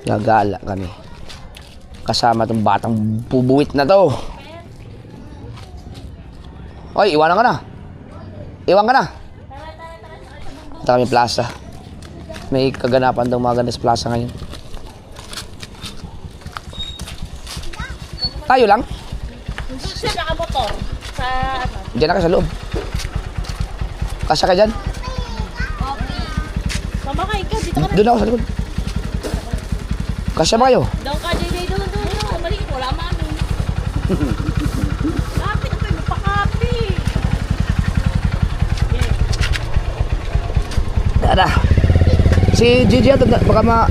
Gagala kami. Kasama tong batang bubuwit na to. Oy, iwanan ka na. Iwan ka na. Ito kami plaza. May kaganapan daw mga ganda sa plaza ngayon. Tayo lang? Sa motor. Sa ano? Diyan na ka sa loob. Kasya ka dyan? Sama ka, ikaw. Dito ka na. Doon ako sa likod. Kasya ba kayo? Doon ka, JJ. Doon. Mali, wala mami. Kapit ako, magpakapit. Dada. Si Gigi ato, baka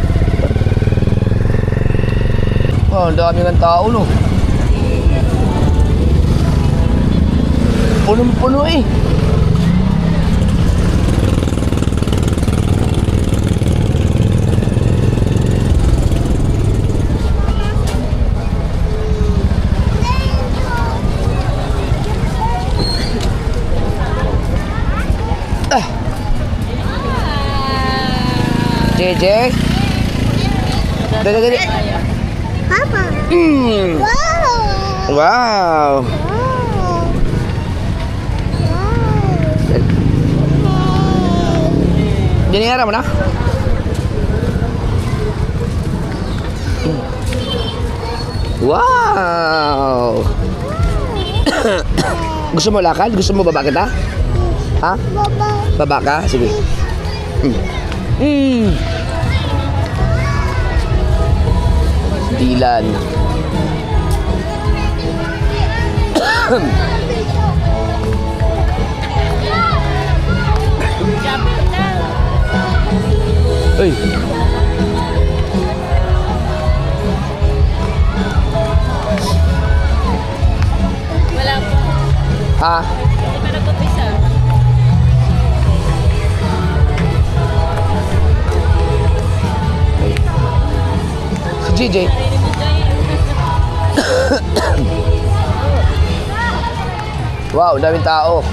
oh, ang dami ng tao, no? Punong-puno eh. JJ. Dali. Papa. Wow. Wow. Dinihara mo na? Wow. Gusto mo lakad? Gusto mo baba kita? Ha? Baba. Baba ka? Sige. Dilan. Uy. Wala po. Ha? Hindi pa nagpapisa. Si JJ. Wow, daming tao.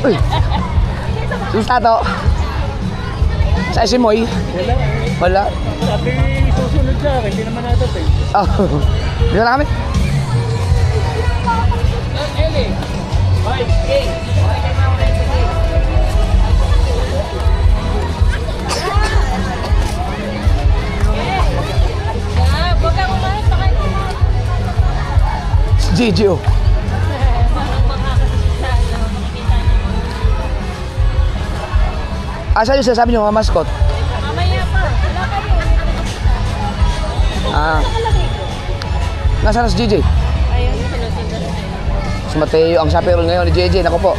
Uy. Sulta to. Sa si Moy? Wala. Sabi susunod siya, hindi naman natin eh. Oh. Dito na kami. Gigi oh. Asa yung sasabi nyo mga mascot? Mamaya pa. Wala kayo. Ah. Nasaan na si JJ? Ayun, sunod-sunod. Si Mateo ang chaperone ngayon ni JJ. Naku po.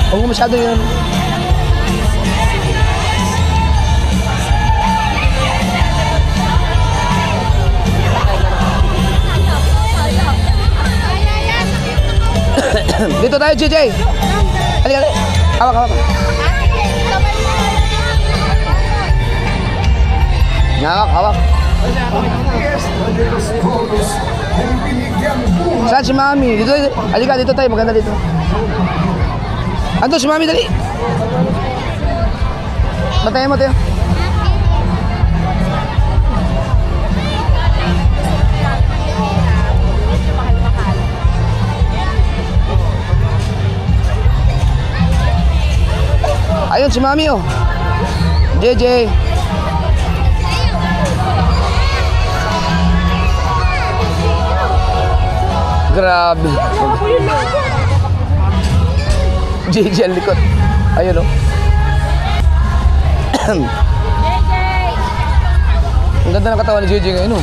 Huwag mo masyado yun. Dito tayo, JJ. Halika. Hawak. Hawak. Saan si Mami? Dito. Halika, dito tayo. Maganda dito. Ando si Mami, dali. Bantayan mo, Teo. Ayun si Mami oh. JJ. Grabe. JJ ang likod. Ayun oh. Ang ganda ng katawan ni JJ ngayon oh.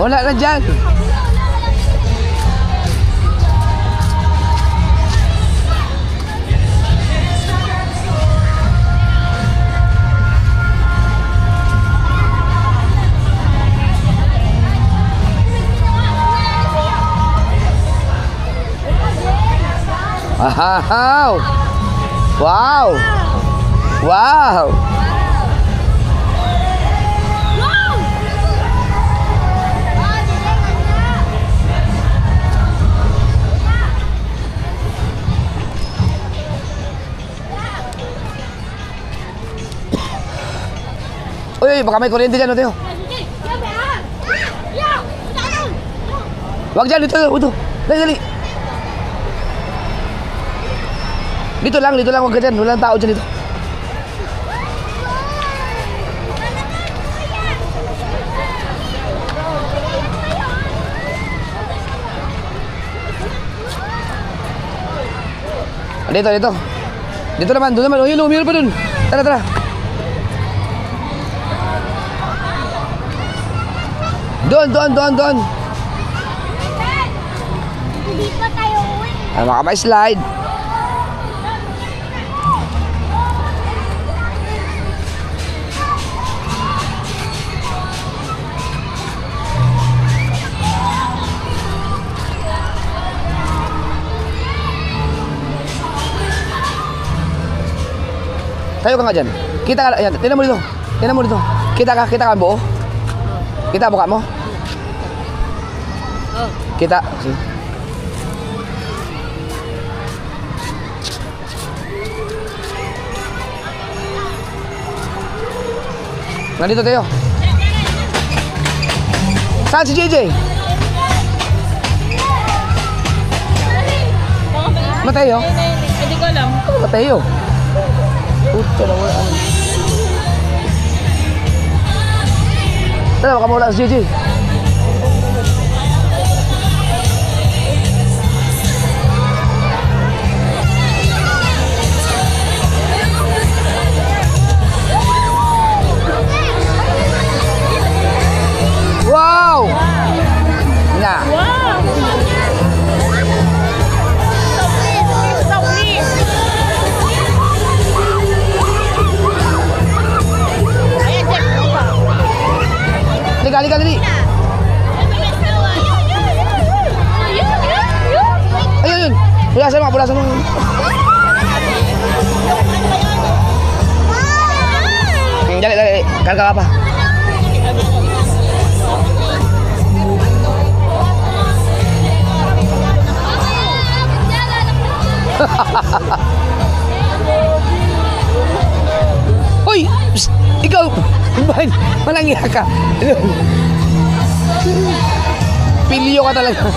Wala na dyan. Wow! Wow! Wow! Uy, baka may kuryente dyan, Teo. Wag dyan, dito. Dali, dali. Dito lang, wag ka dyan. Walang tao dyan dito. Dito. Dito naman, doon naman. Oh, yun, umiyor pa dun. Tara. Doon. Hindi pa tayo uwi. Baka may slide. Tayo ka nga dyan. Kita ka, ayan, tingnan mo dito. Kita ka buo? Kita buka mo? Oh. Kita. Sige. Nandito tayo. Saan si JJ? Mateo? Hindi ko alam. Mateo. Puta na wala. Tara, baka mawala si JJ. Wow! Nga. Wow! So clean. Ayan, Jeff. Liga. Ayun. Pulasan mo. Dali. Karga ka pa. Hoy! Psst! Ikaw! Bakit? Malangya ka. Pilyo ka talaga.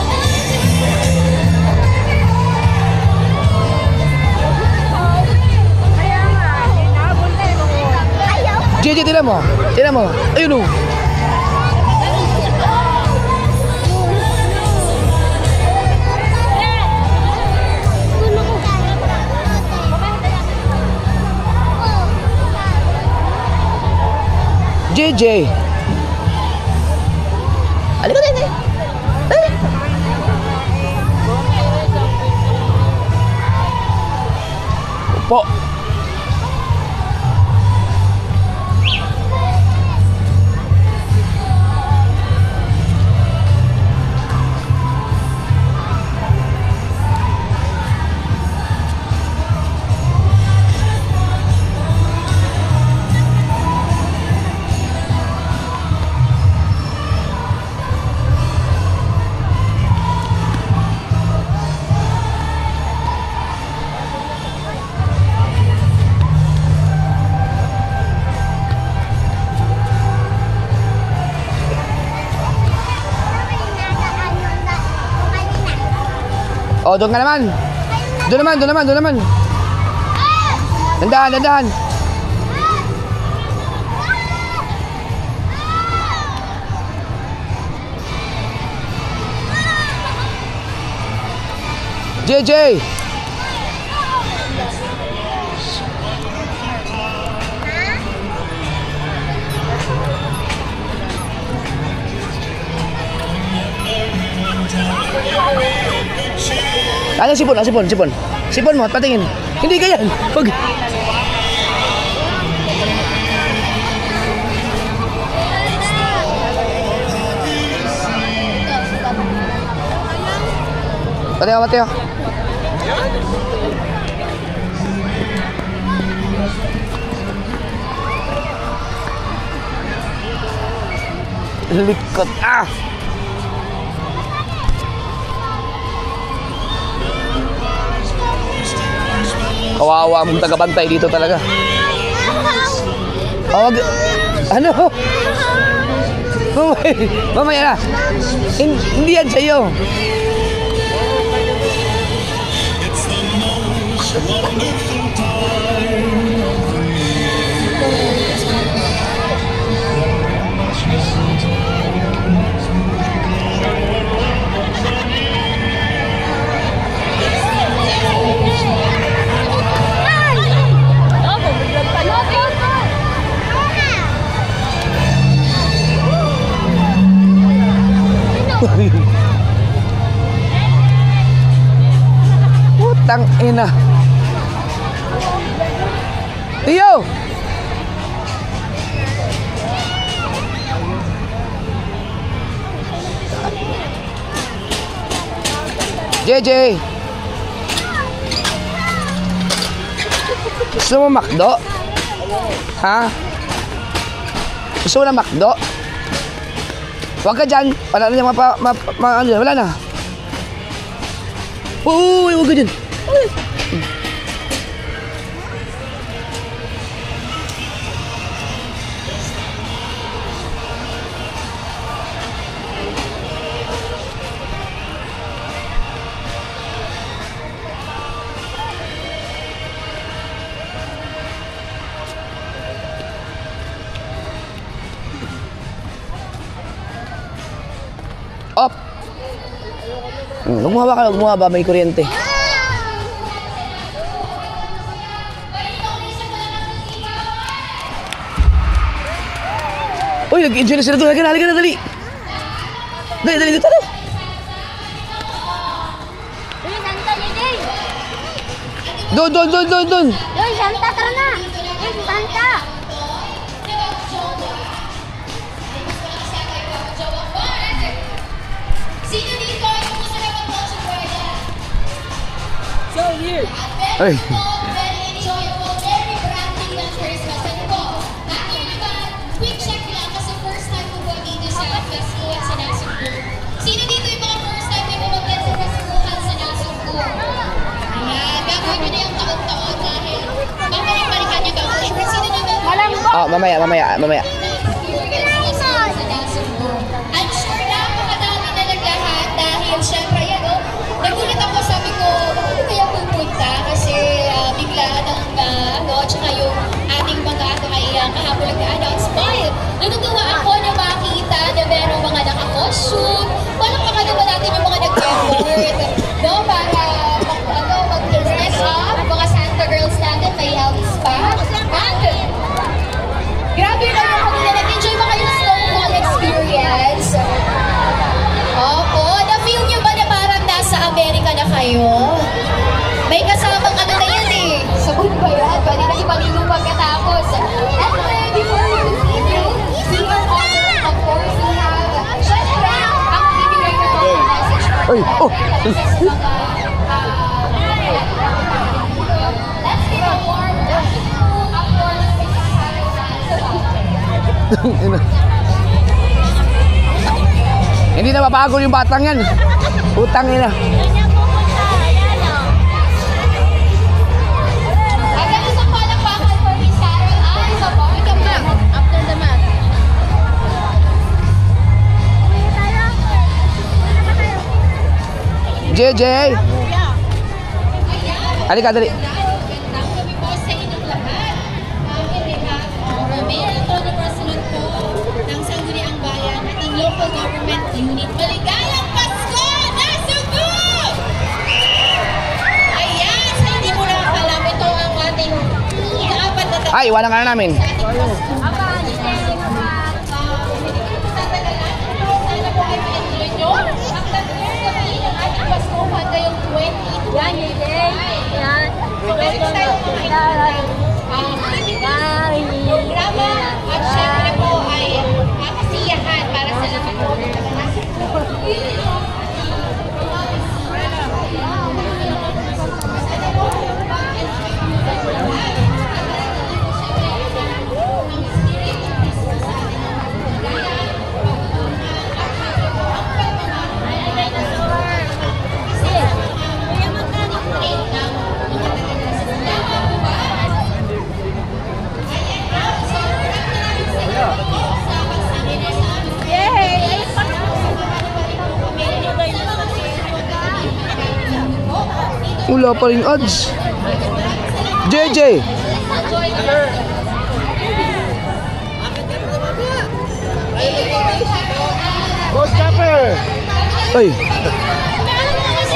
JJ, tinan mo. Ayun o. JJ. Halika din eh. Dali. Upo. Oh, doon ka naman. Doon naman. Dandahan. JJ. Ano sipon? Sipon mo, patingin. Hindi ganyan. Pag... Mateo. Likot. Ah! Kawawa mong tagabantay dito talaga. Oh, ano? Mamaya na. Hindi yan sa'yo. Putang ina. Iyo. JJ. Gusto mo McDo? Ha? Gusto mo na McDo? Huwag ka dyan. Wala na yung wala na. Uy, huwag ka dyan. Uy. Op! Lumuhaba ka, lumuhaba. May kuryente. Uy, nag-enjoy na sila doon. Halika na, dali. Dali, dito na. Uy, Santa ni Jay. Doon. Uy, Santa, tara na. Uy, Santa. Sino dito ay gusto na mag-Noche Buena? So weird. Ay. Very enjoyable, very branding ng Christmas. Ano po? Bakit naman? Quick check lang kasi first time ko po dito sa Festival sa Nasugbu. Sino dito yung mga first time na pumunta sa Festival sa Nasugbu? Ayan, gagawin nyo na yung taon-taon dahil babalik-balikan nyo daw. Sino naman? Malambot. Oh, mamaya. I'm sure napakadami na naglahat dahil syempre yan, oh, nagulat ako, sabi ko, bakit kaya pupunta? Kasi bigla ng tsaka yung ating mga ay kahapon nag-announce. But natutuwa ako na makita na merong mga naka-costume. Walang baka naman natin yung mga nag-effort. No, para mag-dress up, mga Santa girls natin, may health spa. Grabe na yung kanila. Nag-enjoy ba kayo sa snowball experience? Opo. Na-feel nyo ba na parang nasa Amerika na kayo? May kasamang ano na yan eh. Sabon ba yan? Pwede na ipaligo pagkatapos. Anyway, before we continue, we are also, of course, we have, syempre, ang bibigay na po ng message for Ay, oh. sa mga, let's give a warm welcome, of course, Hindi na mapagod yung batang yan. Utang ina. Agad isang palakpakan for Miss Carol Ann sa Barcam. After the math. JJ. Halika, dali. Magandang gabi po sa inyong lahat. In behalf of Mayor Antonio President po ng Sangguniang Bayan at ng Local Government Unit. Maligayang Pasko! Nasugbu! Ayan, sa hindi mo nakakalam, ito ang ating ikaapat na taon. Ay, iwanan ka na namin. Sana po ay ma-enjoy nyo. Ang tatlong gabi ng ating Paskohan ngayong 2020. Yan. Meron tayo mga programa at syempre po ay kasiyahan para sa lahat po ng mga Wala pa rin ads. JJ! Boss Capper! Ay,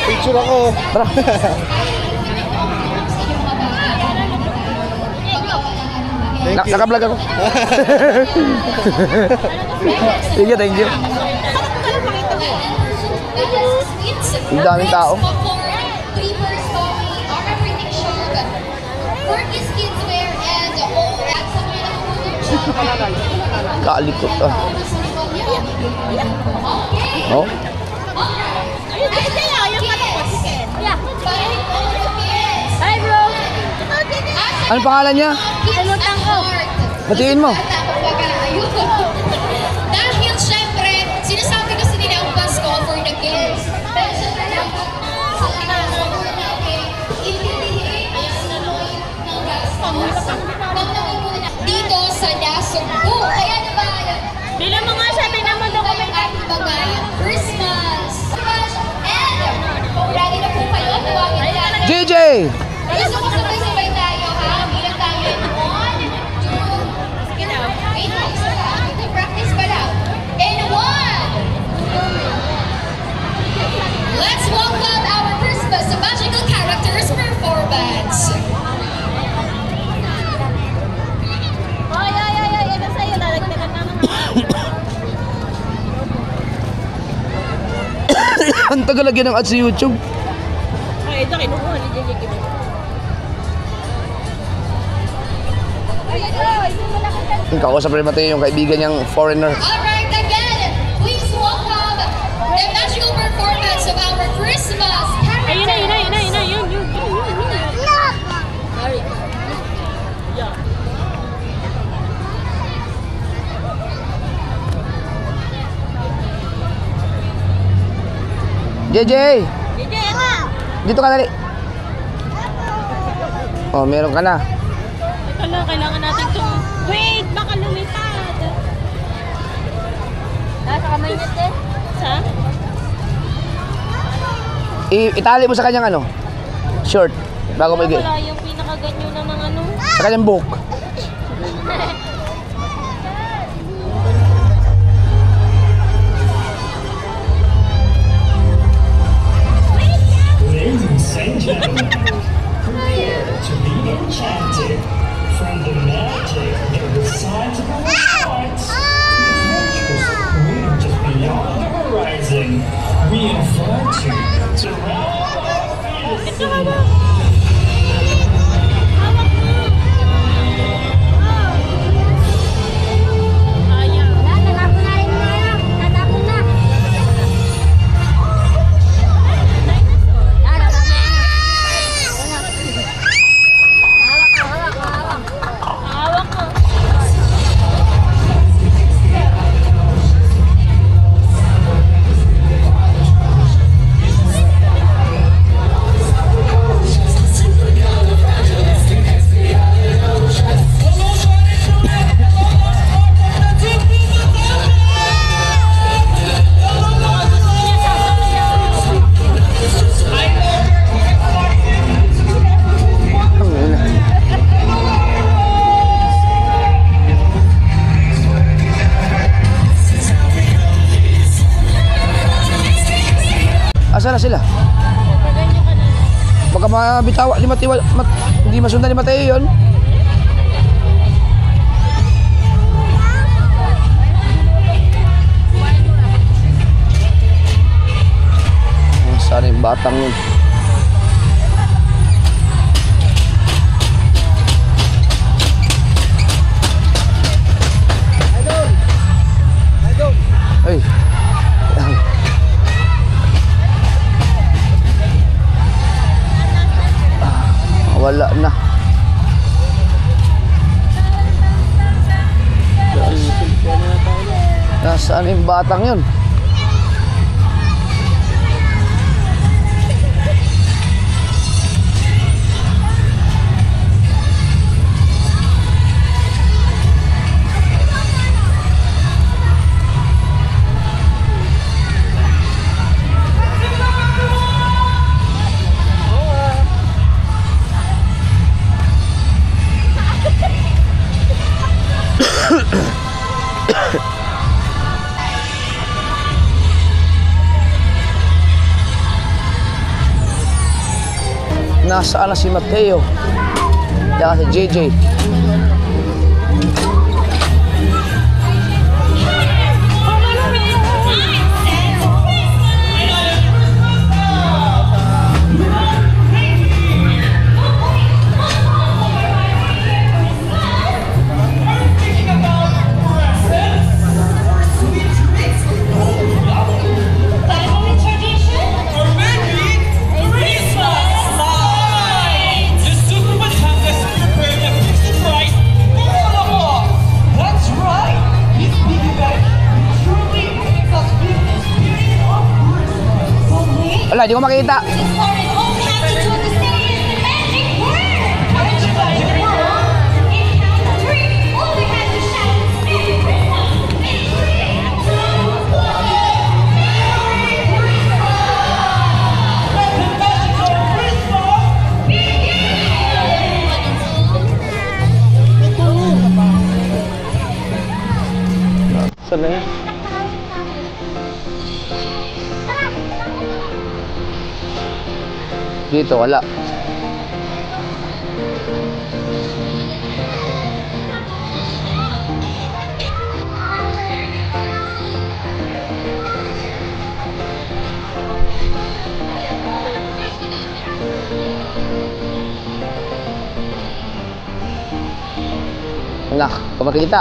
Picture ako. tara. Naka-vlog ako. Thank you. Ang daming tao. Kalikot ah. Oh? Hi, bro. Anong pangalan niya? Kalimutan ko. Batiin mo. Dahil syempre, sinasabi kasi nila ang bus call for the kids. Pero syempre sa kailangan natin, intindihin ang saloy ng gas dito sa Dasugbu. Kaya naman, Bilang mo nga siya, tingnan mo document. at bagay Christmas. And, ready na po kayo? Tawagin natin. JJ! Gusto ko sabay-sabay tayo, ha? Bilang tayo. 1, 2, sige na. Wait, practice pa lang. And 1. Let's welcome our Christmas Magical Characters performance. Ay. Ano sa'yo? Lalagdagan na mga. Ang tagal lagyan ng ads sa YouTube. Ay, ito kinukuha ni JJ Kim. Yung kausap rin Mateo, yung kaibigan niyang foreigner. Alright, again, please welcome the magical performance of our Christmas Ayun na, characters. yun. Sorry. Yeah. JJ! JJ, ano? Dito ka dali. Oh, meron ka na. Ito lang, kailangan natin itong... Wait, baka lumipad. Nasa kamay niya, te. Sa? Itali mo sa kanyang ano? Short. Bago mo Wala yung pinakaganyo na ng ano. sa kanyang buhok. Ladies and gentlemen, prepare to be enchanted from the magic that resides in our hearts. Adventures waiting just beyond the horizon. We invite you to round our fantasy. Wala, tatapon na rin na. Tatapon na. Hawak ko. Asa na sila? Ganyo ka na. Baka mabitawa ni Mateo, hindi masundan ni Mateo yun. Sana yung batang yun. Ay. Wala na. Nasaan yung batang yun? nasaan na si Mateo. Tsaka si JJ. Family tradition? Christmas lights! The Super Batangas prepared a fixed price for all. That's right. This piggy bank truly makes us business period of Christmas. But wait, Wala, di ko makita. this part is all we have to do to say is the magic word! Aren't you guys ready? In count of three, all we have to shout is Merry Christmas! In 3, 2, 1, Merry Christmas! Let the magical Christmas Saan na yan? Dito, wala. Anak, kung makikita.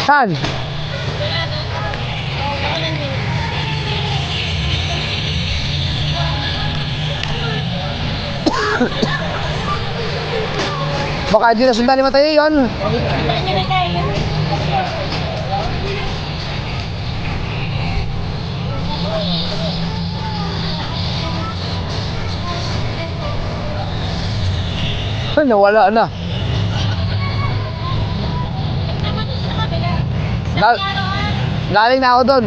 Saan? Baka di na sundan ni Mateo yun. Ay, nawala na. Galing na ako doon.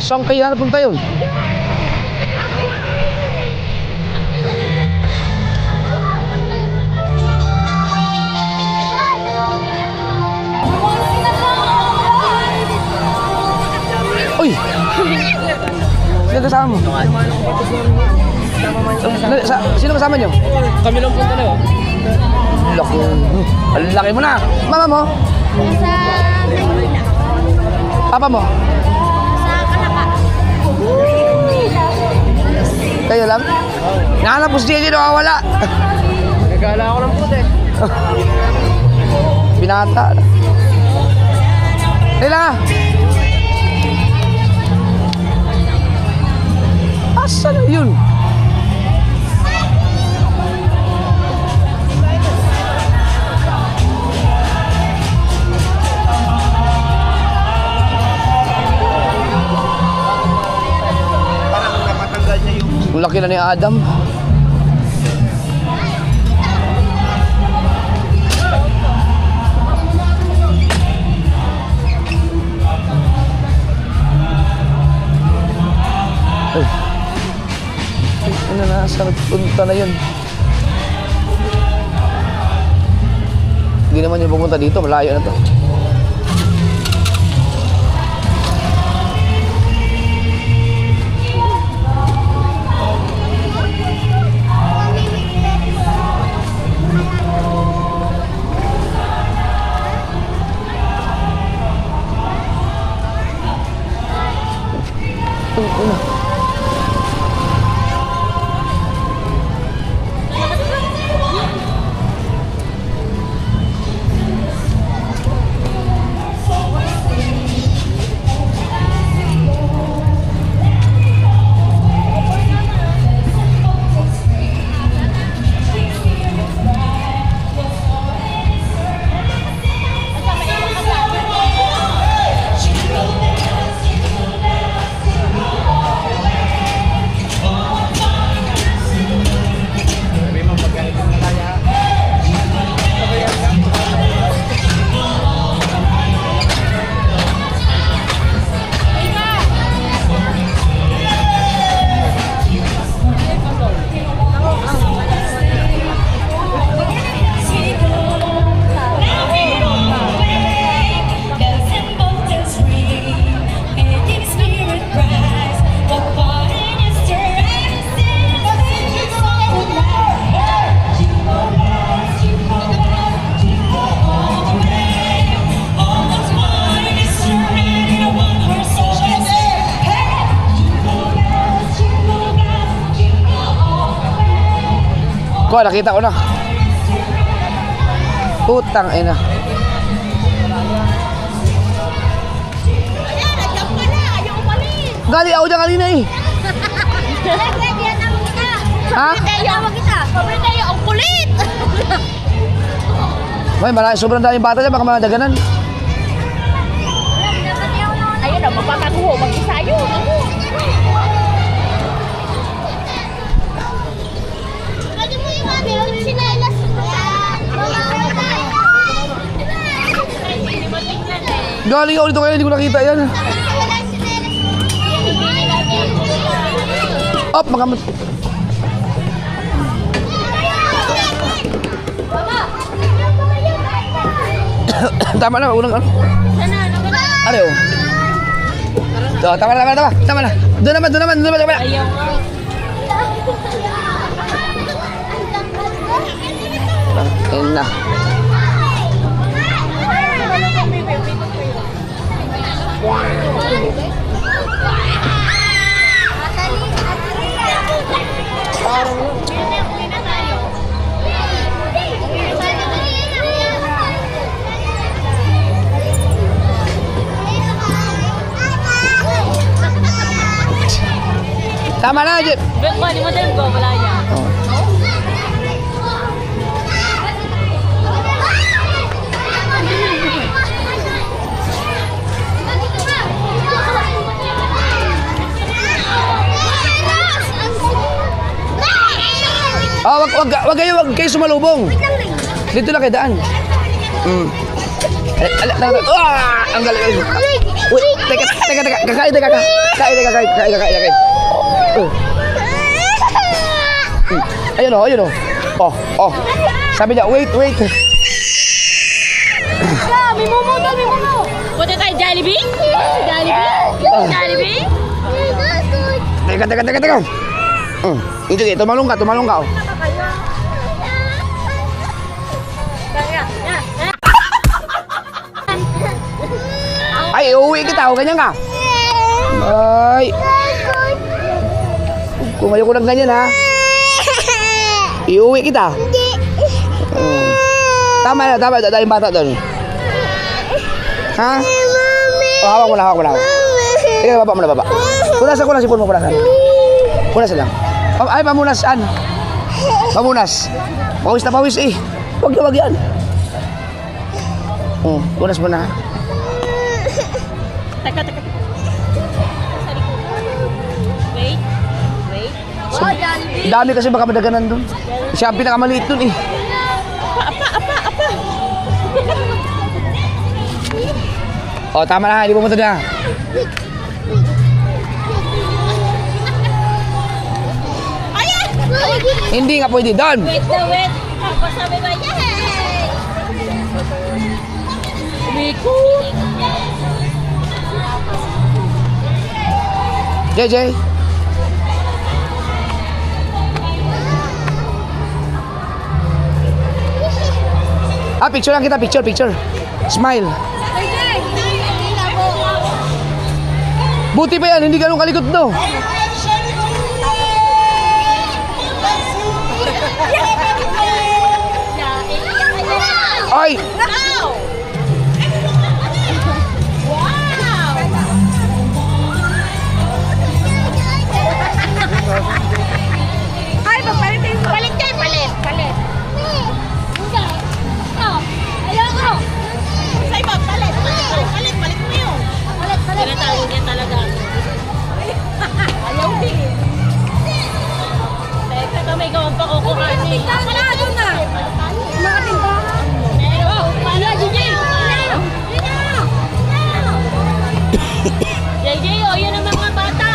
Saan kaya napunta yun? Uy! Sino kasama mo? Sino kasama nyo? Kami lang punta na. Laki. Ang laki mo na. Mama mo? Sa Papa mo? sa Kalaka. Kayo lang? Nahanap ko si JJ nakawala. Nagala ako ng puti. Binata. Kailan nga? Asan yun? Ang laki na ni Adam. Ay. Ano na, saan punta na yun? Hindi naman yung pumunta dito, malayo na to. Ko, nakita ko na. Putang ina. Ayan, nandiyan ka na. Ayaw umalis. Gali ako dyan kanina eh. Pwede yan ang kita. Ha? Ayaw kita. Sobrang tayo, ang kulit. May marami, sobrang daming bata dyan, baka mga daganan. Ayun na, mapapatuho. Mag-isa yun. Pwede mo yung mami, yung sinelas. Galing ako dito kaya, hindi ko nakita yan. Op, makamot. Tama na, unang ano. Ano yun? So, tama na. Doon naman. Ayaw nga. Ayun na. Tama na, Jeep. Bet mo, di mo din ko, wala niya. Oh. Oh, wag kayo sumalubong. Dito lang kayo daan. Ang galing. Uy, teka. Kakain. Ayun oh. Oh. Sabi niya, wait. May momo. Punta tayo Jollibee? Jollibee? Teka. Sige, tumalong ka oh. Ay, uuwi kita oh, ganyan ka. Ay. Kung ayaw ko ng ganyan ha. Iuwi kita. Tama, dahil bata doon. Ha? Oh, hawak mo na. Ikaw, baba mo na, baba. Punasan, sipon mo, punasan. Punasan lang. Ay, pamunasan. Pamunas. Pawis na pawis eh. Wag yan. Punas mo na. Teka. Wait. Oh, Jollibee. Dami kasi baka madaganan doon. Siya ang pinakamaliit doon eh. Apa. Oh, tama na, hindi pumunta na. Ayan! Hindi nga pwede doon. Wait. Tapos sabi ba, yay! Umiko. JJ. Picture lang kita, picture. Smile. Buti pa yan, hindi ganun kalikot do. Ay! Ay, papalit kayo. Palit. Ayoko. Say ba, palit mo yun. Palit. Tinatawag niya talaga. Ayaw din. Teka, may gawang pa kukuhanin. Palit na. Mga tindahan. Meron. Paano, JJ? JJ, yun ang mga bata.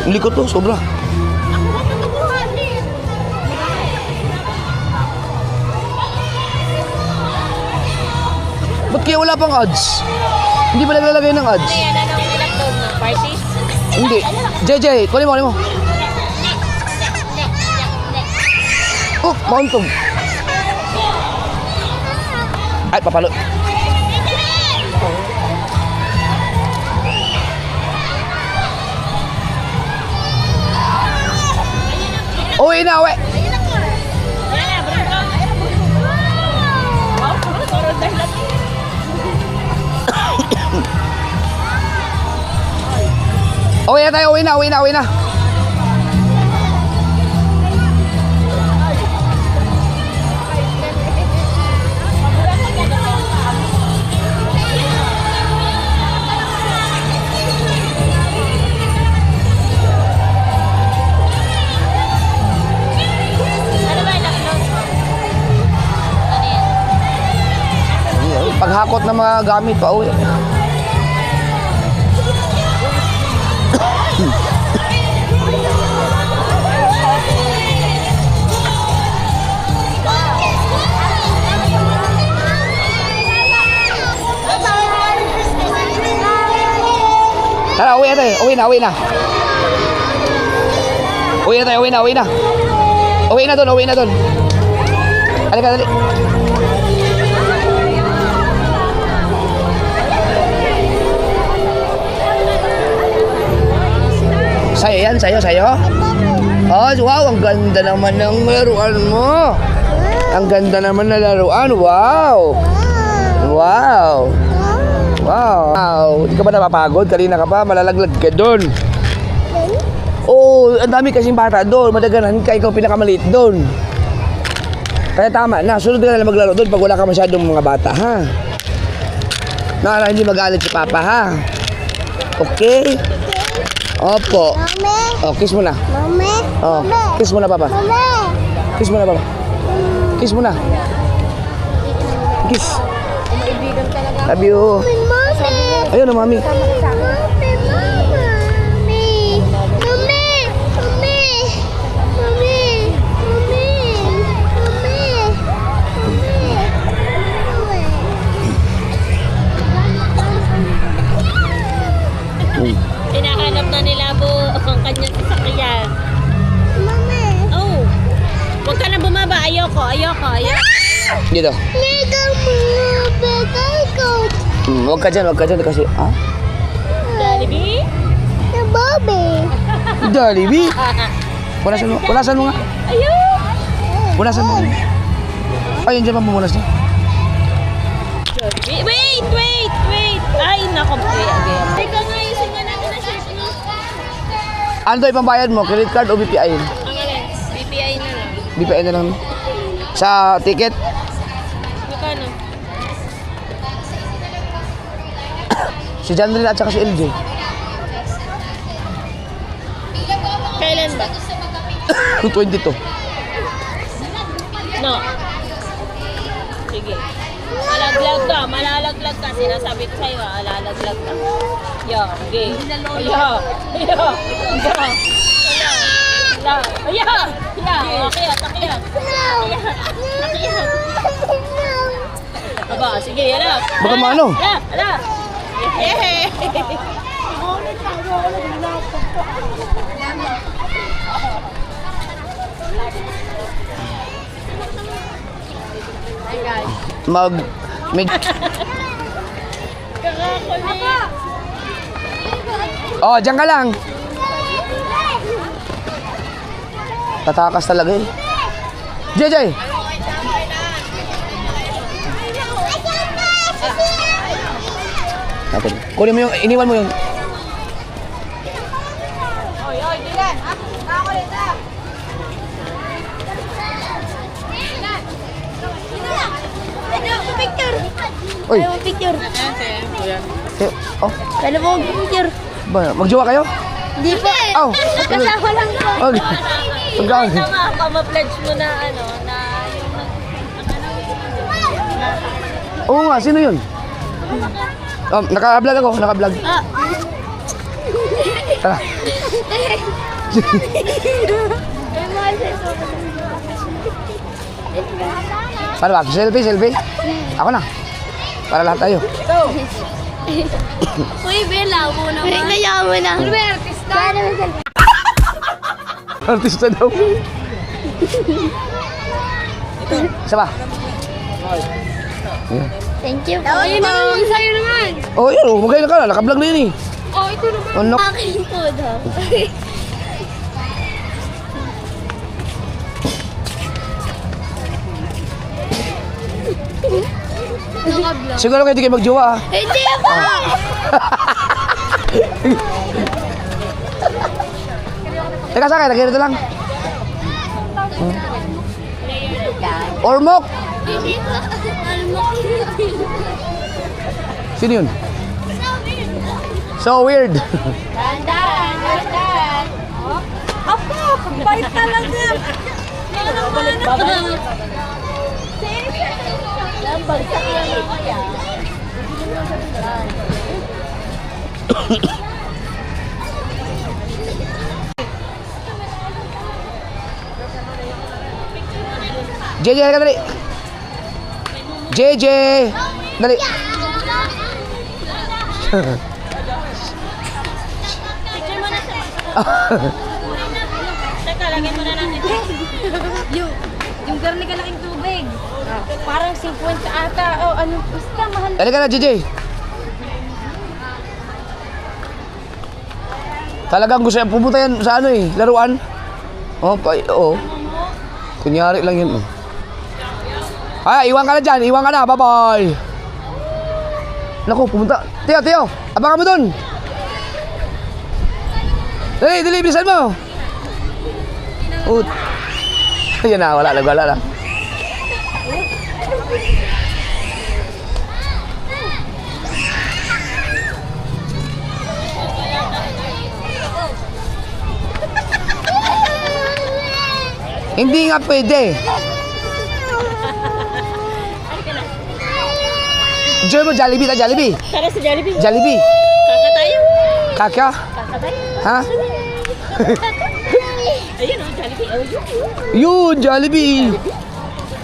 Likot to, sobra. Ba't kaya wala pang ads? Hindi ba naglalagay ng ads? Yan, anong nilagdog na? Party? Hindi. JJ, kunin mo. Oh, mauntog. Ay, papalo. uwi na, uwi. Yan na, bro. Wow, sorry dahil lang. Uwi na tayo, uwi na, uwi na, uwi na. Ano ba yung upload mo? Ano yan? Paghakot ng mga gamit pa uwi. Tara, uwi na tayo. Uwi na, uwi na. Uwi na tayo, uwi na, uwi na. Uwi na doon, uwi na doon. Halika, dali. Sa'yo yan, sa'yo, sa'yo. Oh, wow, ang ganda naman ng laruan mo. Ang ganda naman ng laruan, wow. Wow. Wow. Hindi ka ba napapagod? Kanina ka pa, malalaglag ka doon. Oh, ang dami kasing bata doon. Madaganan ka, ikaw pinakamaliit doon. Kaya tama na, sunod ka na lang maglaro doon pag wala ka masyadong mga bata, ha? Na hindi magalit si Papa, ha? Okay? Opo. Oh, kiss mo na. Oh, kiss mo na, Papa. Kiss mo na, Papa. Kiss mo na. Kiss. Love you. Ayun na, Mami. Hinahanap na nila po ang kanyang sasakyan. Oh, huwag ka na bumaba. Ayoko, ayoko, ayoko. Dito. Huwag ka dyan kasi, ha? Jollibee? Jollibee? Punasan mo nga. Ayun! Punasan mo. Ayun, dyan pa mumunas niya. Jollibee. Wait! Ay, nako. Teka nga, isin nga natin na shirt mo. Ano to ipambayad mo? Credit card o BPI? Ang alin? BPI na lang. BPI na lang. Sa ticket? Magkano? Si John rin at saka si LJ. Kailan ba? 22. No. Sige. Malalaglag ka. Sinasabi ko sa'yo, malalaglag ka. Yo, okay. Yo. Akiyat. Aba, sige, yan na. Baka maano? Ala. Yay! Oh, diyan ka lang. Tatakas talaga eh. JJ! Natin. Kunin mo yung, iniwan mo yung... Uy! Picture. Oh, Kailan mo picture? ba, magjowa kayo? Hindi po. Oh! Kasama lang po. Okay. Pagkaan. Pama-pledge mo na na yung Oo nga, sino yun? Naka-vlog ako, naka-vlog. Tara. Paano ba? Selfie? Ako na. Para lahat tayo. Uy, Bella, mo naman. Kaya mo na. Artista. Artista daw. Isa ba? Thank you. Uy, naman sa'yo naman. Oh, yun. Magkailan ka na. Naka-vlog na yun eh. Oh, ito naman. Oh, no. Akin po daw. Siguro kayo di kayo magjowa ah. Hindi ako! Teka sa akin, nagkirito lang. Ormok! Hindi ko almok. Sino yun? So weird. Dandan! Dandan! Apo, bait talaga. Bagsak yan kaya. JJ, halika dali. JJ! Dali. Picture mo na sa... Teka, lagyan mo na natin. Yung garlic ka laking tubig. Parang 50 ata. O ano, basta mahal. Halika na, JJ. Talagang gusto yan. Pupunta yan sa ano eh, laruan. Oh, oo. Kunyari lang yun. Ay, iwan ka na dyan. Iwan ka na. Bye-bye. Naku, pumunta. Teo. Abangan mo dun. Dali, bilisan mo. Ayan na, wala na. Hindi nga pwede. Enjoy mo, Jollibee na Jollibee. Tara sa Jollibee. Jollibee. Kaka tayo. Kaka? Kaka tayo. Ha? Ayun o, Jollibee. Oh, Yun, Jollibee.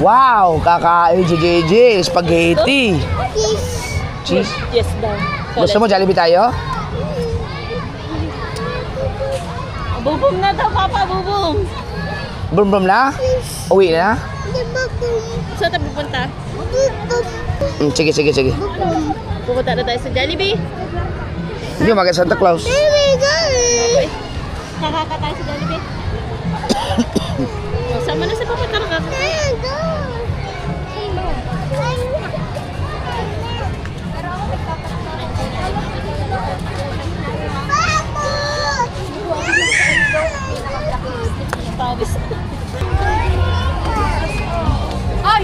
Wow, kakain si JJ. Spaghetti. Cheese. Yes daw. Gusto mo Jollibee tayo? Bubum na daw, Papa. Bubum. Brum na? Uwi na? Saan tayo pupunta? Sige. Pupunta na tayo sa Jollibee. Hindi, mag Santa Claus. Kakaka tayo sa Jollibee. Sama na sa pupunta ng kaka. Pawis. Ay!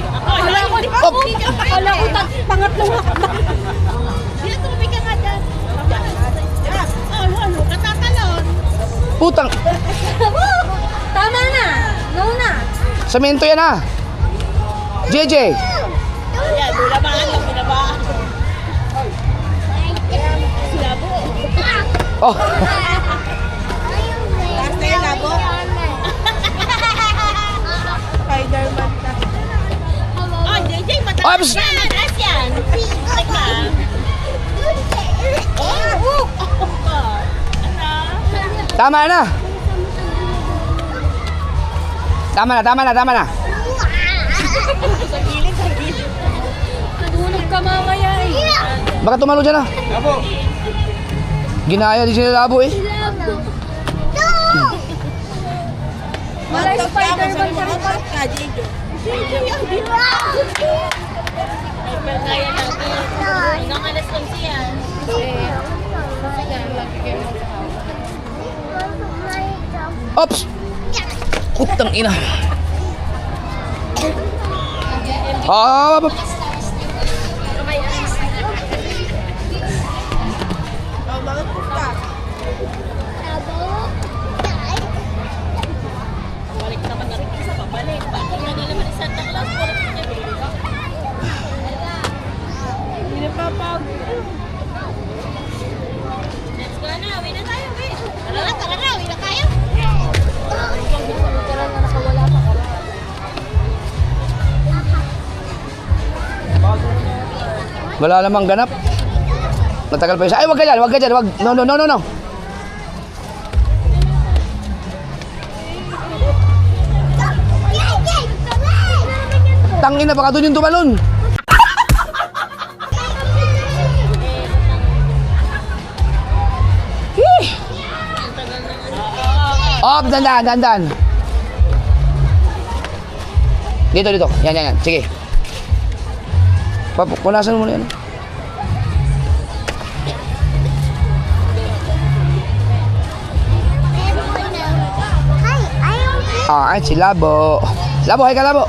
Akala ko, pangatlong hakbang. Sino tumibig ka nga dyan? Ano? Katatalon. Putang, Tama na! No na! semento yan ah. JJ. Ayan, binabaan. Labo. Oh, Parte labo. Spider-Man ka. Oh, JJ, mataas Ops! yan. Mataas yan. Teka. Oh! tama na. Sa gilid. Nadunog ka mamaya eh. Baka tumalo dyan ah. Labo. Ginaya din sila labo eh. Malay Spider-Man ka rin pa. Kaya natin. Hanggang alas 11 yan. Ops! Putang ina. Ah, Balik naman na rin isa pabalik. Bakit na nila man Santa Claus? Hindi na papag. Let's go na. Uwi na tayo, uwi. Tara na. Uwi na tayo. wala namang ganap. Matagal pa isa. Ay, wag ka dyan. Wag. No. Tangina, baka doon yung tumalon. Oh, dandan. Dito. Yan. Sige. Punasan mo na yan. Ay, si Labo. Labo, hi ka, Labo.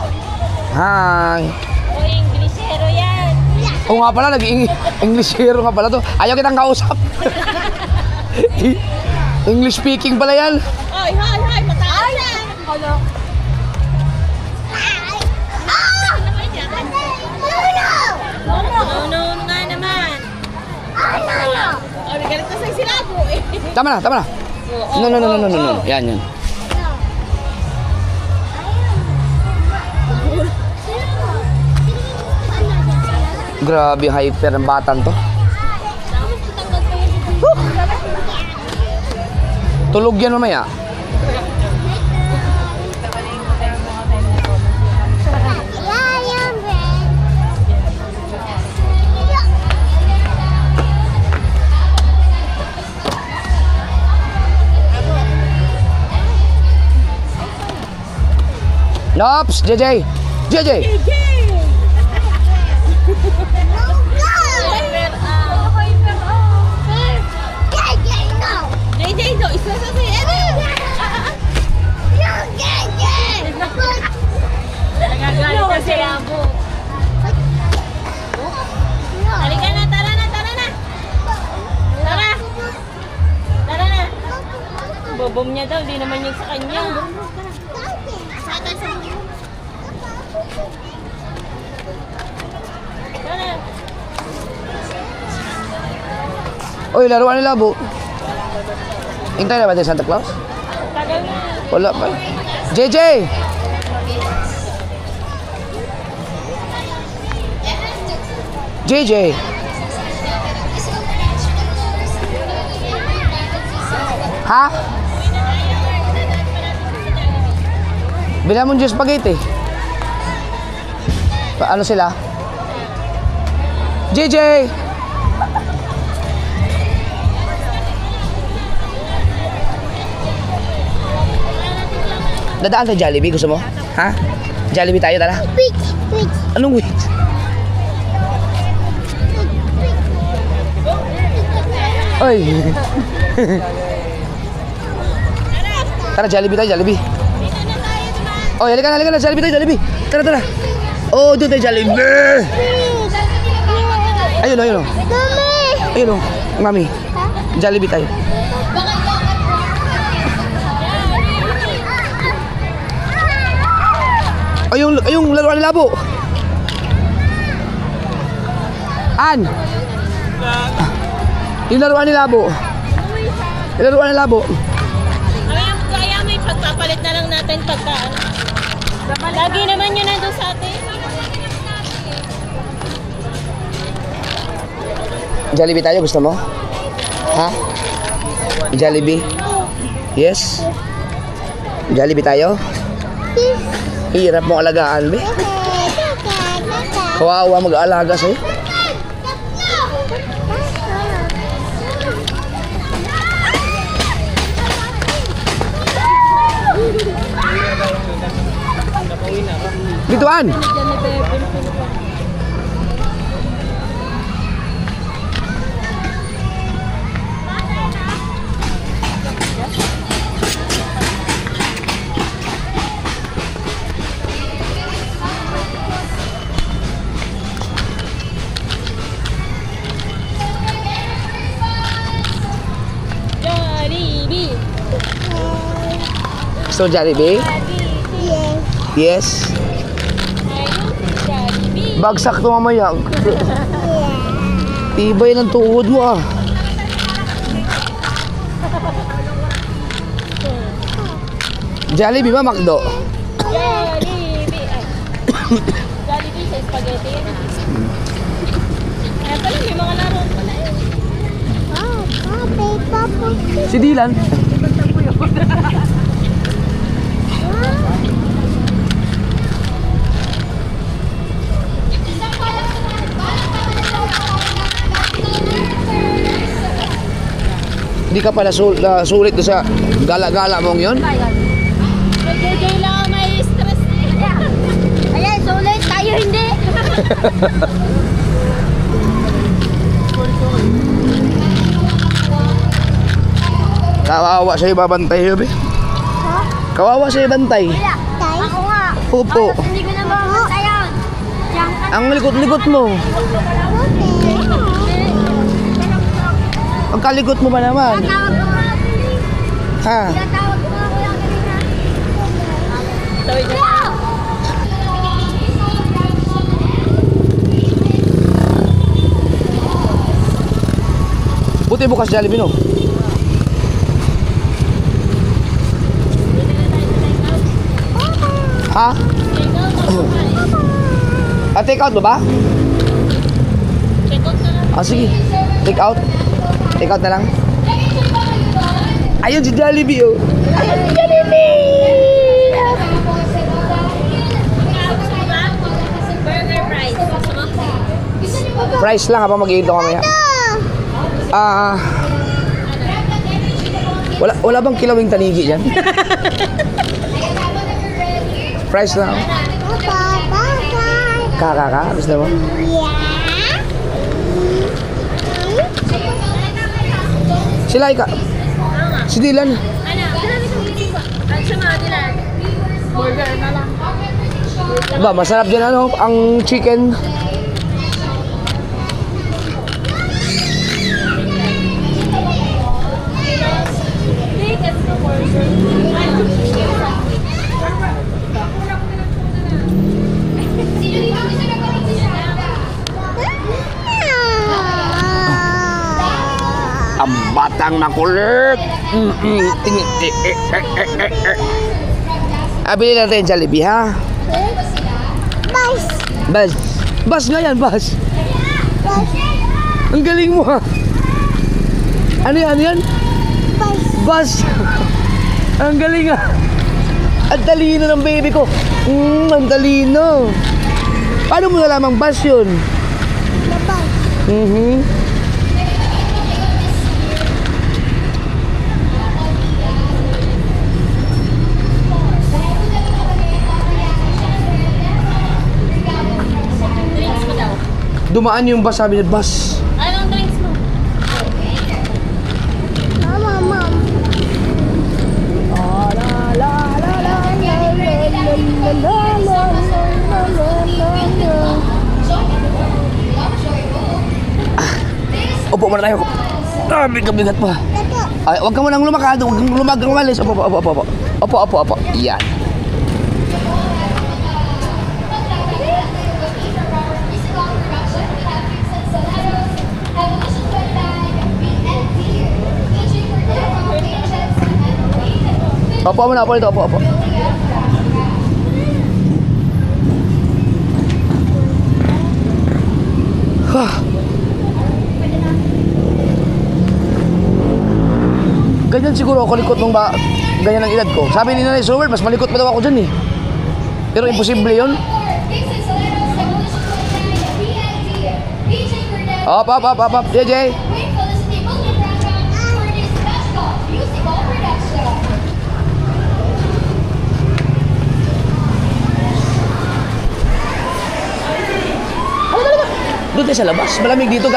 Hi. O, Inglesero yan. Oo nga pala, nag-Englishero nga pala to. Ayaw kitang kausap. English speaking pala yan. Ay, mataas yan. Hello. No, nga naman. Ay, galit na sa'yo sila po eh. Tama na. No. Yan. Grabe, hyper ng batang to. Tulog yan mamaya. Nops, JJ. JJ, do, isa sa si Nagagalit ka si Labo. Halika na, tara na. Tara na. Bobom niya daw, di naman yun sa kanya. Tara. Oy, laruan ni Labo. Hintay na ba tayo Santa Claus? Tagal na. Wala pa. JJ! JJ! Ha? Bila mo yung spaghetti. Ano sila? JJ! Dadaan tayo Jollibee, gusto mo? Ha? Jollibee tayo, tara. Wait. Anong wait? Oy! Tara, Jollibee tayo, Jollibee. Oh, halika na, Jollibee tayo, Jollibee. Tara. Oh, doon tayo, Jollibee. Ayun, oh. Ayun, oh. Mami. Jollibee tayo. Yung laruan ni Labo. Yung laruan ni Labo. Kaya may pagpapalit na lang natin pagkaan. Lagi naman yun nandun sa atin. Jollibee tayo, gusto mo? Ha? Jollibee? Yes? Jollibee tayo? Hirap mong alagaan, be. Kawawa mag-aalaga sa'yo. Dituan! Jollibee. So, Jollibee? Yes. Jollibee. Bagsak to mamaya. Tibay ng tuhod mo ah. Jollibee ba, Macdo? Jollibee. Jollibee sa spaghetti. Kaya pala may mga laro pala yun. Si Dylan. Hindi ka pala sulit doon sa gala-gala mong yun? JJ lang may stress. Ayan, sulit tayo hindi. Kawawa sa'yo babantay, be. Kawawa sa'yo bantay. Ako nga. Opo. Hindi ko na mabantayan. Diyan ka. Ang likot-likot mo. Ang kalikot mo ba naman? Tawag ko nga. Ha? Tawag ko nga ko lang kanina. Buti bukas Jollibee, no? Ha? Take out mo ba? Check out na lang. Sige. Take out. Take out na lang. Ayun si Jollibee, oh. Ayun si Jollibee! Burger fries. Gusto mo? Fries lang habang mag-iinto mamaya. Wala bang kilawing tanigi dyan? Fries lang. Kaka, gusto mo? Sila ika. Si Dylan. Ano? Ano siya mga Dylan? Burger na lang. Ba, masarap dyan ano, ang chicken. Ang batang makulit. Bili natin yung Jollibee, ha? Bas. Bas nga yan, bas. Ang galing mo, ha? Ano yan? Bas. Ang galing, ha? Ang talino ng baby ko. Ang talino. Paano mo nalamang bus yun? Drinks mo daw. Dumaan yung bus, sabi niya, bus. Anong drinks mo? Opo muna tayo. Bigat pa. Ay, wag ka munang lumakad, wag kang lumagang walis. Opo. Yan. Opo muna, opo dito, opo. Ganyan siguro ako likot nung ganyan ang edad ko. Sabi ni Nanay Sower, mas malikot pa daw ako dyan, eh. Pero imposible yun. Op, JJ. Doon tayo sa labas. Malamig dito.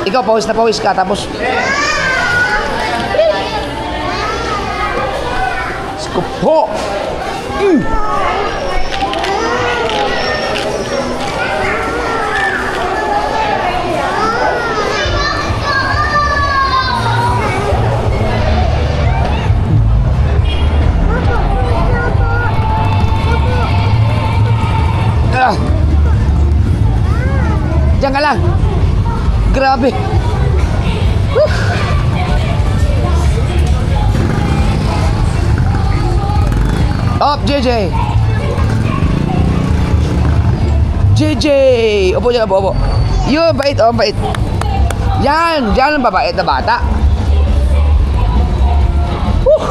Ikaw, pawis na pawis ka. Tapos... Scoop ho! Diyan ka lang. Grabe. Up, JJ. Opo dyan, opo. Yun, bait, bait. Yan ang babait na bata. Oh.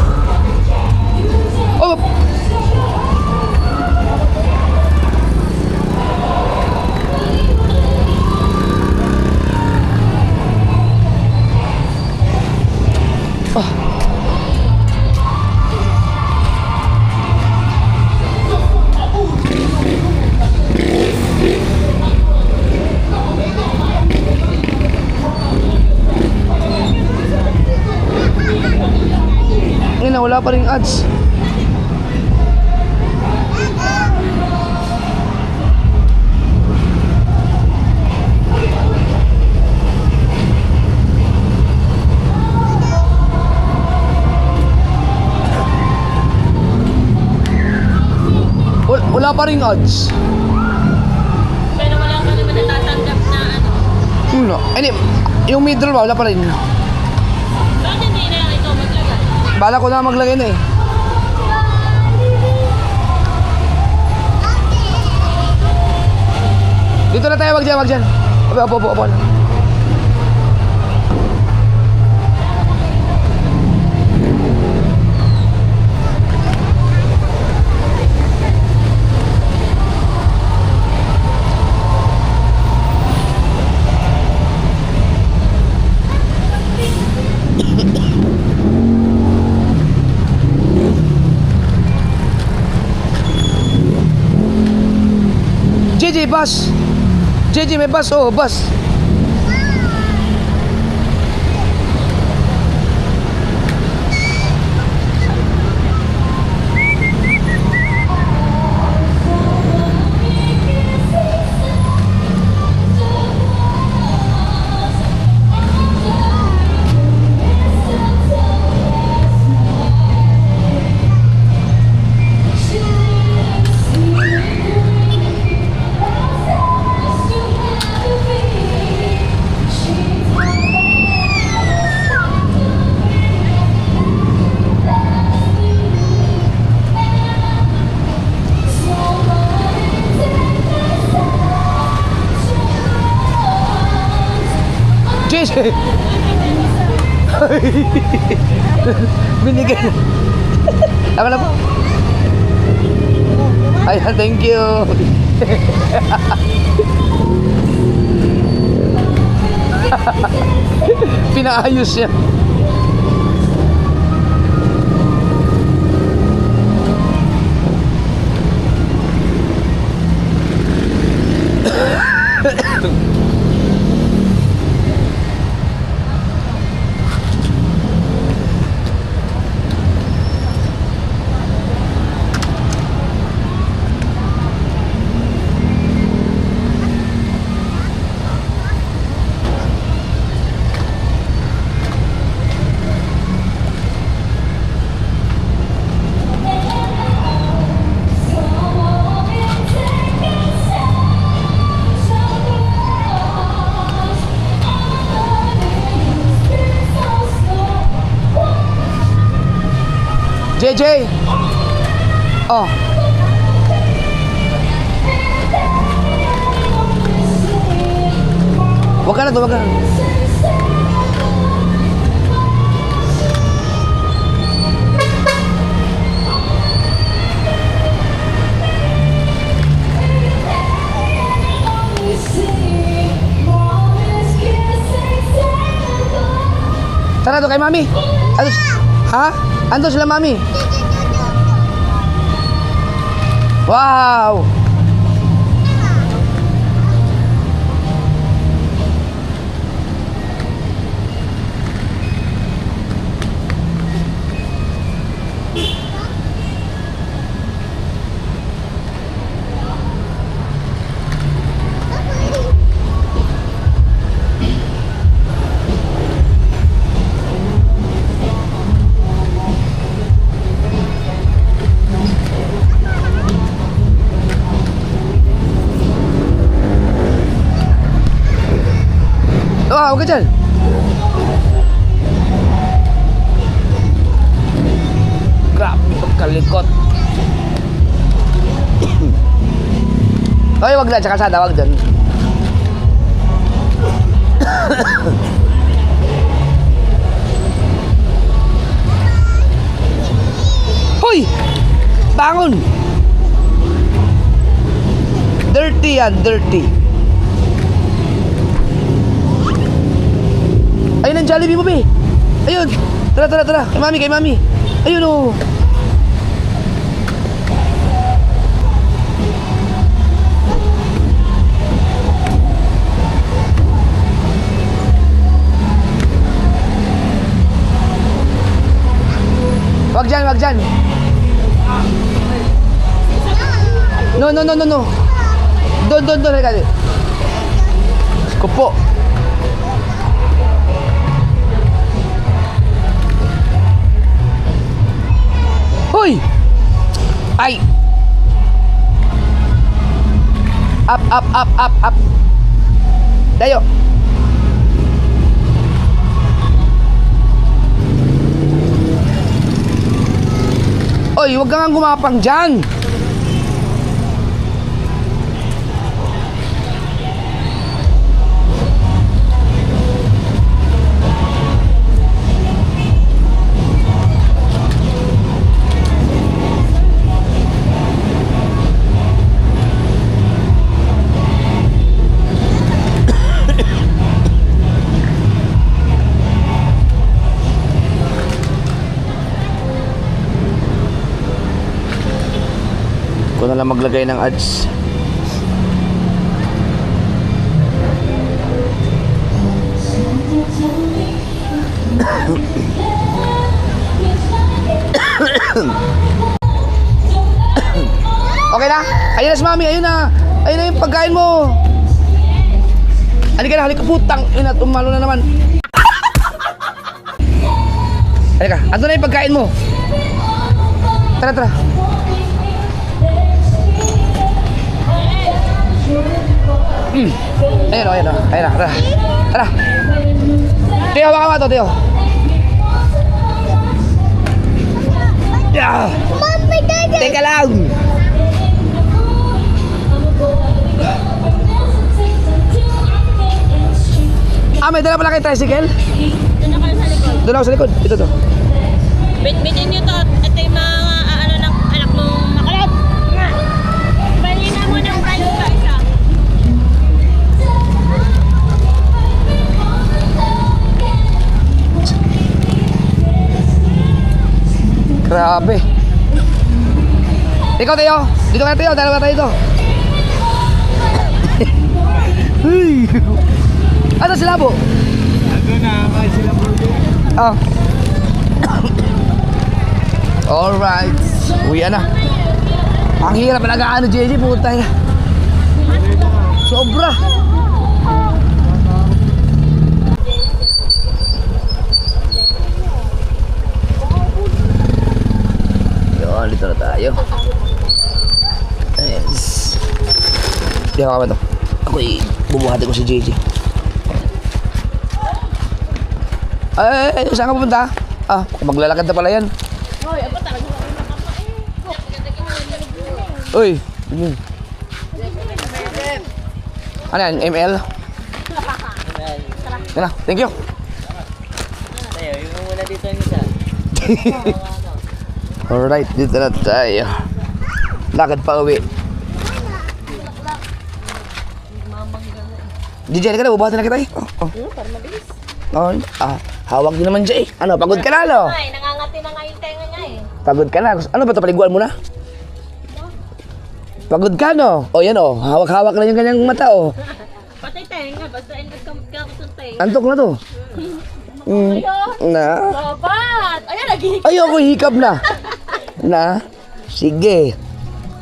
wala pa rin ads. Wala pa rin ads. Pero wala ka naman natatanggap na ano. Ano? Hindi, yung middle ba, wala pa rin. Bakit hindi na ikaw maglagay? Bala ko na maglagay na eh. Dito na tayo, wag dyan. Opo. JJ, bus! JJ, may bus, oh, bus! JJ! Binigay na. Tama na po. Ayan, thank you. Pinaayos niya. JJ! Oh. Wag ka na to, wag ka na. Tara to kay mami. Ha? Ando sila mami. Wow! Wow, huwag ka dyan. Grabe, pagkalikot. Ay, wag na, sa kalsada, wag dyan. Hoy! Bangon! Dirty yan, dirty. Ayun ang Jollibee mo, be. Ayun. Tara. Kay mami. Ayun, oh. Wag Wag dyan. No. Doon. Halika. Kupo. Hoy! Ay! Up. Dayo. Oy, huwag kang gumapang dyan. Ko na lang maglagay ng ads. Okay na? Ayun na si Mami, ayun na yung pagkain mo. Halika putang ina, tumalo na naman. Halika, ando na yung pagkain mo. Tara. Ayun na. Tara. Teo, hawakan mo ito, Teo. Yeah. Teka lang. May dala pala kayo tricycle? Doon ako sa likod. Doon ako sa likod. Ito to. Bitbitin nyo to. Ito yung mga ano ng anak mong makulot. Bali na mo ng price pa isa. Grabe. Ikaw, Teo. Dito ka, Teo. Dalawa tayo dito. Hey. Ano sila po? Ando na, may sila burger. Ah. Alright. Uwi na. Ang hirap na nag-ano, JJ. Puta na. Sobra. Yun, dito na tayo. Yes. Di ako to. Ako'y bubuhati ko si JJ. Ay, saan ka pupunta? Maglalakad na pala yan. Hoy, ako talaga ako makakain. Uy. Ano yan? ML? Yan na, thank you. Tayo, yung muna dito yung isa. Alright, dito na tayo. Lakad pa uwi. DJ, ka na, bubuhatin na kita eh. Para mabilis. Hawak din naman dyan eh. Ano, pagod ka na, no? Ay, nangangati na nga yung tenga niya eh. Pagod ka na. Ano ba ito, paliguan mo na? Pagod ka, no? O yan, o. Hawak-hawak na yung kanyang mata, o. Patay tenga, basta ingat ka sa tenga. Antok na to. Na? Dapat! Ayan, nag-hikap. Ayoko, hikap na. Na? Sige.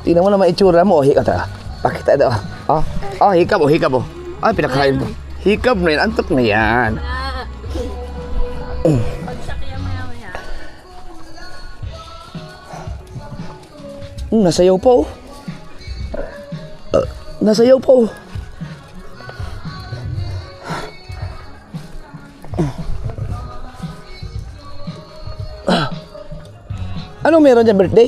Tingnan mo naman itsura mo. Hikap na. Pakita ito. Hikap, hikap, o. Ay, pinakain mo. Hikap na yan. Antok na yan. Pagsakya maya-maya. Nasayaw po. Nasayaw po. Anong meron dyan, birthday?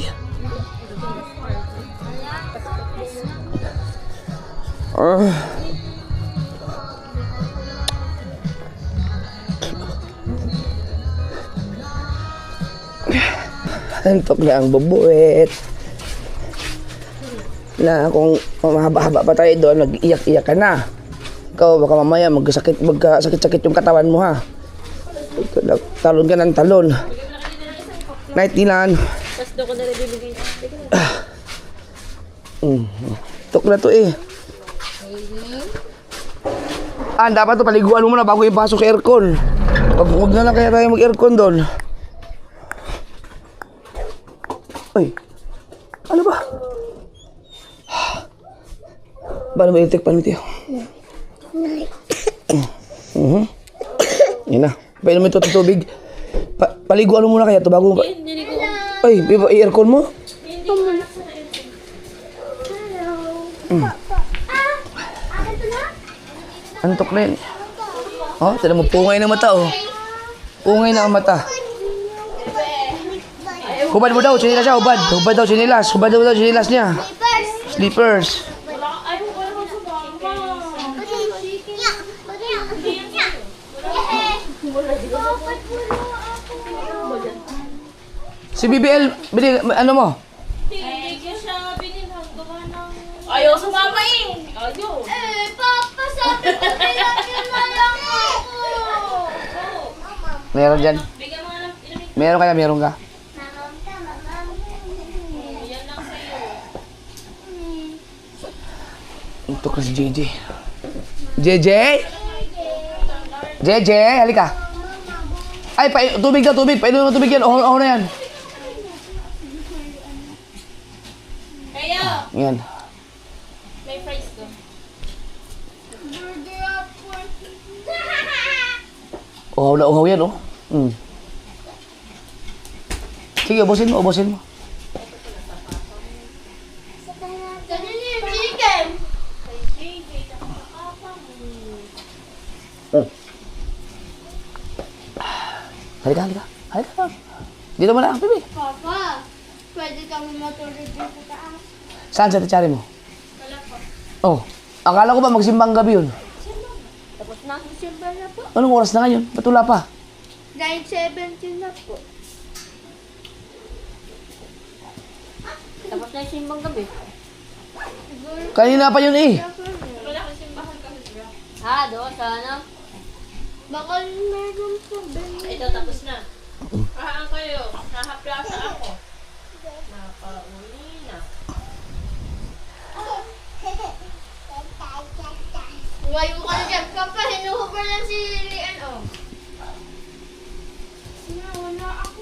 Antok na ang bubuit. Na kung mahaba-haba pa tayo doon, mag-iyak-iyak ka na. Ikaw, baka mamaya magkasakit-sakit yung katawan mo, ha? Talon ka ng talon. Night, Dinan. Tapos doon ko na rin bibigay. Tok na to eh. Dapat to paliguan mo muna bago ipasok sa aircon. Huwag na lang kaya tayo mag-aircon doon. Uy. Ano ba? Paano ba i-take? Paano ito? Yan na. Painom ito ng tubig. Paliguan mo muna kaya ito bago mo. Ay, i-aircon mo? Antok na yun. Oh, tala mo, pungay na mata, oh. Pungay na ang mata. Hubad mo daw, sinilas siya, hubad. Hubad daw, sinilas. Hubad daw, sinilas niya. Sleepers. Si BBL, ano mo? Hindi siya binilhan. Gawa ng... Ayaw sumama eh. Ayaw. Papa, sabi ko pinagin na lang ako. Meron dyan. Bigyan mo nga ng inumin. Meron kaya, meron ka? Yan lang sa'yo. Ito ka si JJ. JJ? JJ, halika. Ay, tubig na, tubig. Painom mo tubig yan. Oho na yan. Kayo, Yan. may fries ko. Uhaw na uhaw yan, oh. Sige, ubusin mo, ubusin mo. Ganun yung chicken. Halika, halika. Halika. Dito mo na, baby. Papa, pwede kami matulog dito sa taas. Saan sa tachari mo? Oh, akala ko ba magsimbang gabi yun? Tapos na si Silver na po. Anong oras na ngayon? Ba't wala pa? 9:17 na po. Tapos na yung simbang gabi. Kanina pa yun eh. Doon sa ano? Baka meron po ba? Ito, tapos na. Kahaan kayo. Nahaplasa ako. Napauli na. Huwayo ka na dyan. Papa, hinuhubar lang si Lilian, oh. Wala ako.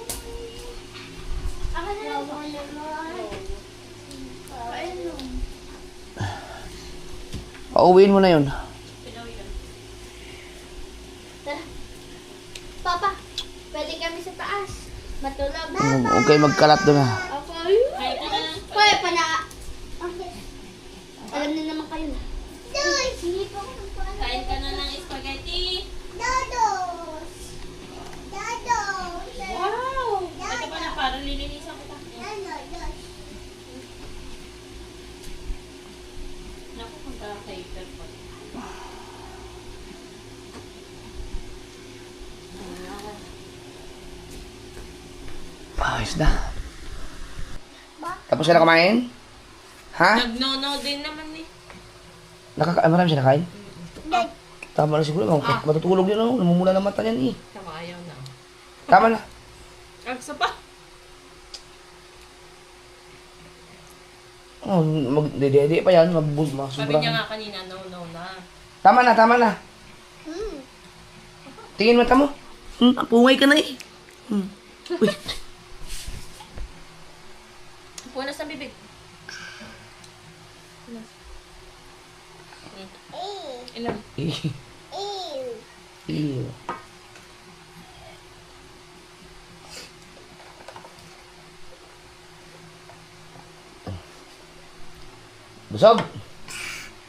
Ako na lang. Ayun. Pauwiin mo na yun. Tara. Papa, pwede kami sa taas. Matulog. Huwag kayo magkalat doon ah. Ako, ayun. Kuya, alam na naman kayo na. Sige po. Kain ka na ng spaghetti. Wow! Ito pa na parang lilinisan ko pa. Naku, punta lang sa airport. Ayos na. Tapos siya na kumain? Ha? Nagnono din naman eh. Marami siya nakain? Tama na siguro. Matutulog yun, oh. Namumula ng mata niyan eh. Tama, ayaw na. Tama na. Agsa pa. Oh, magdedede pa yan. Sabi Sobrang. niya nga kanina, no na. Tama na, tama na. Tingin mata mo. Pungay ka na eh. Uy. Punas ng bibig. Ilan? Ew. Busog.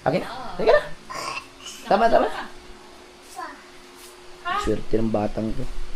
Akin na. Sige na. Tama, tama. Swerte ng batang ko.